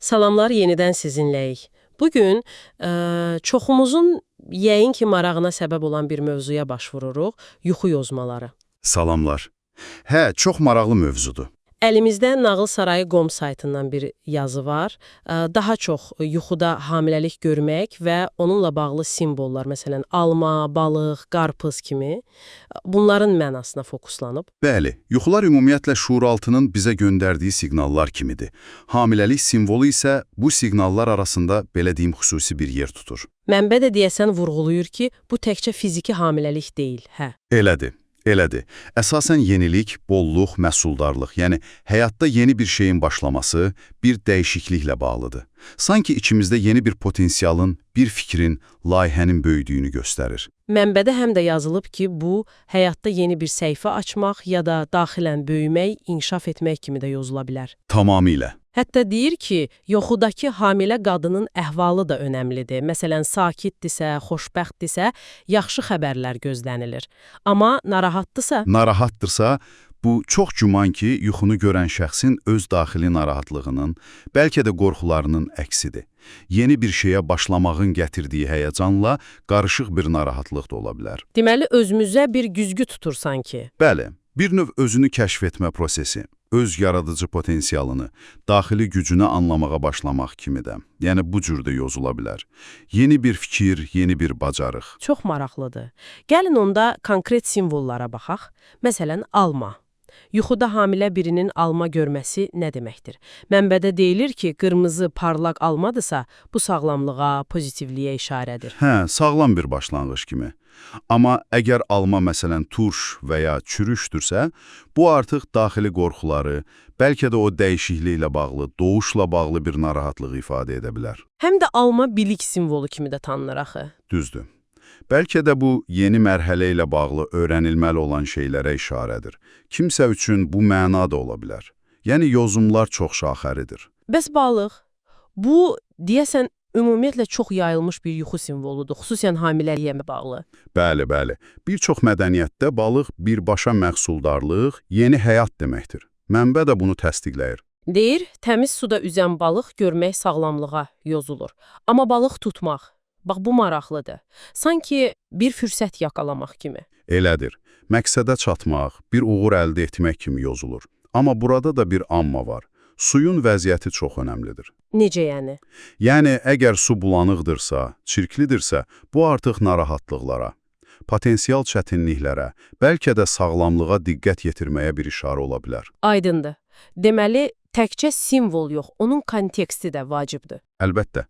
Salamlar yenidən sizinləyik. Bugün çoxumuzun yəyin ki marağına səbəb olan bir mövzuya baş vururuq, yuxu yozmaları. Salamlar. Hə, çox maraqlı mövzudur. Əlimizdə Nağıl Sarayı Qom saytından bir yazı var. Daha çox yuxuda hamiləlik görmək və onunla bağlı simvollar, məsələn, alma, balıq, qarpız kimi bunların mənasına fokuslanıb. Bəli, yuxular ümumiyyətlə şuuraltının bizə göndərdiyi siqnallar kimidir. Hamiləlik simvolu isə bu siqnallar arasında belə deyim xüsusi bir yer tutur. Mənbə də deyəsən vurğulayır ki, bu təkcə fiziki hamiləlik deyil, hə. Elədir. Elədir. Əsasən yenilik, bolluq, məhsuldarlıq, yəni həyatda yeni bir şeyin başlaması, bir dəyişikliklə bağlıdır. Sanki içimizdə yeni bir potensialın, bir fikrin, layihənin böyüdüyünü göstərir. Mənbədə həm də yazılıb ki, bu, həyatda yeni bir səhifə açmaq ya da daxilən böyümək, inkişaf etmək kimi də yozula bilər. Tamamilə. Hətta deyir ki, yuxudakı hamilə qadının əhvalı da önəmlidir. Məsələn, sakitdirsə, xoşbəxtdirsə, yaxşı xəbərlər gözlənilir. Amma narahatdırsa, bu çox güman ki, yuxunu görən şəxsin öz daxili narahatlığının, bəlkə də qorxularının əksidir. Yeni bir şeyə başlamağın gətirdiyi həyəcanla qarışıq bir narahatlıq da ola bilər. Deməli, özümüzə bir güzgü tutursan ki. Bəli, bir növ özünü kəşf etmə prosesi, öz yaradıcı potensialını, daxili gücünü anlamağa başlamaq kimi də. Yəni, bu cürdə yozula bilər. Yeni bir fikir, yeni bir bacarıq. Çox maraqlıdır. Gəlin onda konkret simvollara baxaq. Məsələn, alma. Yuxuda hamilə birinin alma görməsi nə deməkdir? Mənbədə deyilir ki, qırmızı, parlaq almadırsa, bu sağlamlığa, pozitivliyə işarədir. Hə, sağlam bir başlanğıc kimi. Amma əgər alma məsələn turş və ya çürüşdürsə, bu artıq daxili qorxuları, bəlkə də o dəyişikliklə bağlı, doğuşla bağlı bir narahatlıq ifadə edə bilər. Həm də alma bilik simvolu kimi də tanınır axı. Düzdür. Bəlkə də bu, yeni mərhələ ilə bağlı öyrənilməli olan şeylərə işarədir. Kimsə üçün bu məna da ola bilər. Yəni, yozumlar çox şaxəridir. Bəs balıq? Bu, deyəsən, ümumiyyətlə çox yayılmış bir yuxu simvoludur, xüsusən hamiləliyə bağlı. Bəli. Bir çox mədəniyyətdə balıq birbaşa məhsuldarlıq, yeni həyat deməkdir. Mənbə də bunu təsdiqləyir. Deyir, təmiz suda üzən balıq görmək sağlamlığa yozulur. Amma balıq tutmaq, bax bu maraqlıdır. Sanki bir fürsət yakalamaq kimi. Elədir. Məqsədə çatmaq, bir uğur əldə etmək kimi yozulur. Amma burada da bir amma var. Suyun vəziyyəti çox önəmlidir. Necə yəni? Yəni, əgər su bulanıqdırsa, çirklidirsə, bu artıq narahatlıqlara, potensial çətinliklərə, bəlkə də sağlamlığa diqqət yetirməyə bir işarə ola bilər. Aydındır. Deməli, təkcə simvol yox, onun konteksti də vacibdir. Əlbəttə.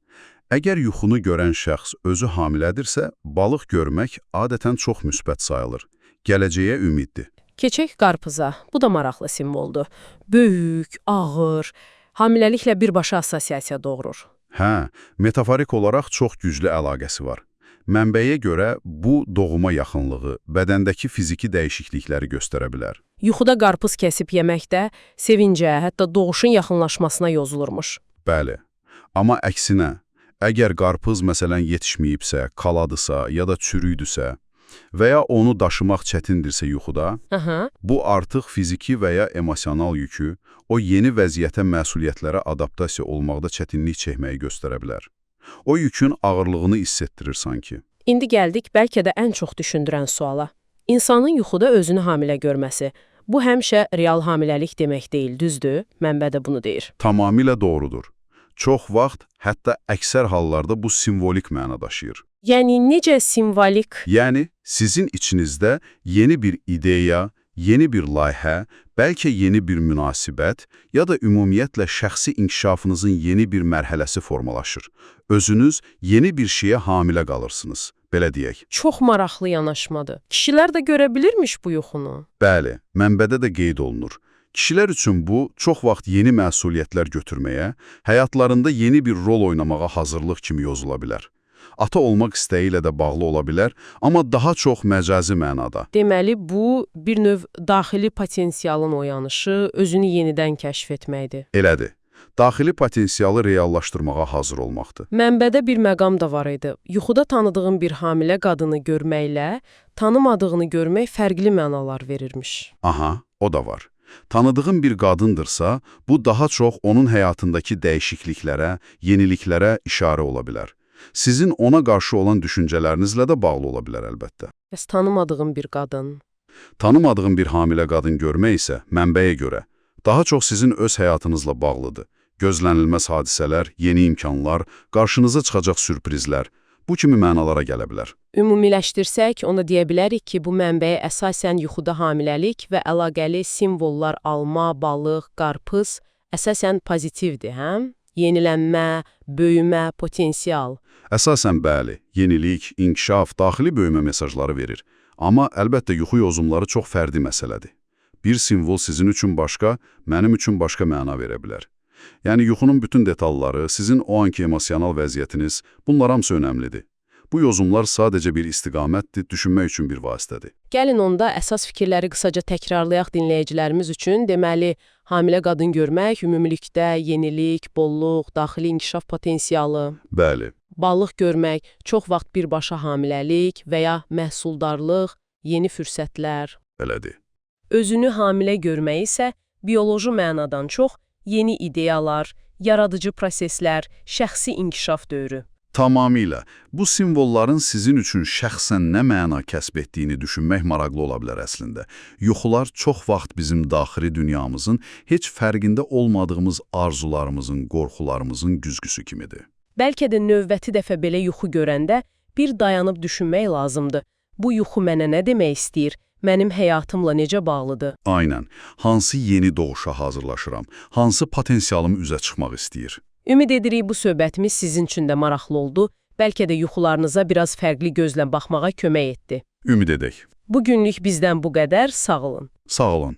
Əgər yuxunu görən şəxs özü hamilədirsə, balıq görmək adətən çox müsbət sayılır. Gələcəyə ümiddir. Keçək qarpıza. Bu da maraqlı simvoldur. Böyük, ağır, hamiləliklə birbaşa assosiasiya doğurur. Hə, metaforik olaraq çox güclü əlaqəsi var. Mənbəyə görə bu doğuma yaxınlığı, bədəndəki fiziki dəyişiklikləri göstərə bilər. Yuxuda qarpız kəsib yemək də sevincə, hətta doğuşun yaxınlaşmasına yozulurmuş. Bəli, amma əksinə, əgər qarpız məsələn yetişməyibsə, qaladısa ya da çürüydüsə və ya onu daşımaq çətindirsə yuxuda, bu artıq fiziki və ya emosional yükü, o yeni vəziyyətə, məsuliyyətlərə adaptasiya olmaqda çətinlik çəkməyi göstərə bilər. O yükün ağırlığını hiss etdirir sanki. İndi gəldik bəlkə də ən çox düşündürən suala. İnsanın yuxuda özünü hamilə görməsi. Bu həmişə real hamiləlik demək deyil, düzdür? Mənbə də bunu deyir. Tamamilə doğrudur. Çox vaxt, hətta əksər hallarda bu simvolik məna daşıyır. Yəni, necə simvolik? Yəni, sizin içinizdə yeni bir ideya, yeni bir layihə, bəlkə yeni bir münasibət ya da ümumiyyətlə şəxsi inkişafınızın yeni bir mərhələsi formalaşır. Özünüz yeni bir şeyə hamilə qalırsınız, belə deyək. Çox maraqlı yanaşmadır. Kişilər də görə bilirmiş bu yuxunu. Bəli, mənbədə də qeyd olunur. Kişilər üçün bu, çox vaxt yeni məsuliyyətlər götürməyə, həyatlarında yeni bir rol oynamağa hazırlıq kimi yozula bilər. Ata olmaq istəyi ilə də bağlı ola bilər, amma daha çox məcazi mənada. Deməli, bu, bir növ daxili potensialın oyanışı, özünü yenidən kəşf etməkdir. Elədir. Daxili potensialı reallaşdırmağa hazır olmaqdır. Mənbədə bir məqam da var idi. Yuxuda tanıdığın bir hamilə qadını görməklə, tanımadığını görmək fərqli mənalar verirmiş. Aha, o da var. Tanıdığın bir qadındırsa, bu daha çox onun həyatındakı dəyişikliklərə, yeniliklərə işarə ola bilər. Sizin ona qarşı olan düşüncələrinizlə də bağlı ola bilər əlbəttə. Bəs tanımadığım bir qadın. Tanımadığın bir hamilə qadın görmək isə mənbəyə görə daha çox sizin öz həyatınızla bağlıdır. Gözlənilməz hadisələr, yeni imkanlar, qarşınıza çıxacaq sürprizlər bu kimi mənalara gələ bilər. Ümumiləşdirsək, ona deyə bilərik ki, bu mənbəyə əsasən yuxuda hamiləlik və əlaqəli simvollar alma, balıq, qarpız əsasən pozitivdir, hə? Yenilənmə, böyümə, potensial. Əsasən bəli, yenilik, inkişaf, daxili böyümə mesajları verir. Amma əlbəttə yuxu yozumları çox fərdi məsələdir. Bir simvol sizin üçün başqa, mənim üçün başqa məna verə bilər. Yəni yuxunun bütün detalları, sizin o anki emosional vəziyyətiniz, bunlar hamısı önəmlidir. Bu yozumlar sadəcə bir istiqamətdir, düşünmək üçün bir vasitədir. Gəlin onda əsas fikirləri qısaca təkrarlayaq dinləyicilərimiz üçün. Deməli, hamilə qadın görmək, ümumilikdə yenilik, bolluq, daxili inkişaf potensialı. Bəli. Balıq görmək, çox vaxt birbaşa hamiləlik və ya məhsuldarlıq, yeni fürsətlər. Belədir. Özünü hamilə görmək isə bioloji mənadan çox yeni ideyalar, yaradıcı proseslər, şəxsi inkişaf dövrü. Tamamilə. Bu simvolların sizin üçün şəxsən nə məna kəsb etdiyini düşünmək maraqlı ola bilər əslində. Yuxular çox vaxt bizim daxili dünyamızın heç fərqində olmadığımız arzularımızın, qorxularımızın güzgüsü kimidir. Bəlkə də növbəti dəfə belə yuxu görəndə bir dayanıb düşünmək lazımdır. Bu yuxu mənə nə demək istəyir? Mənim həyatımla necə bağlıdır? Aynən. Hansı yeni doğuşa hazırlaşıram? Hansı potensialım üzə çıxmaq istəyir? Ümid edirik bu söhbətimiz sizin üçün də maraqlı oldu. Bəlkə də yuxularınıza biraz fərqli gözlə baxmağa kömək etdi. Ümid edək. Bugünlük bizdən bu qədər. Sağ olun. Sağ olun.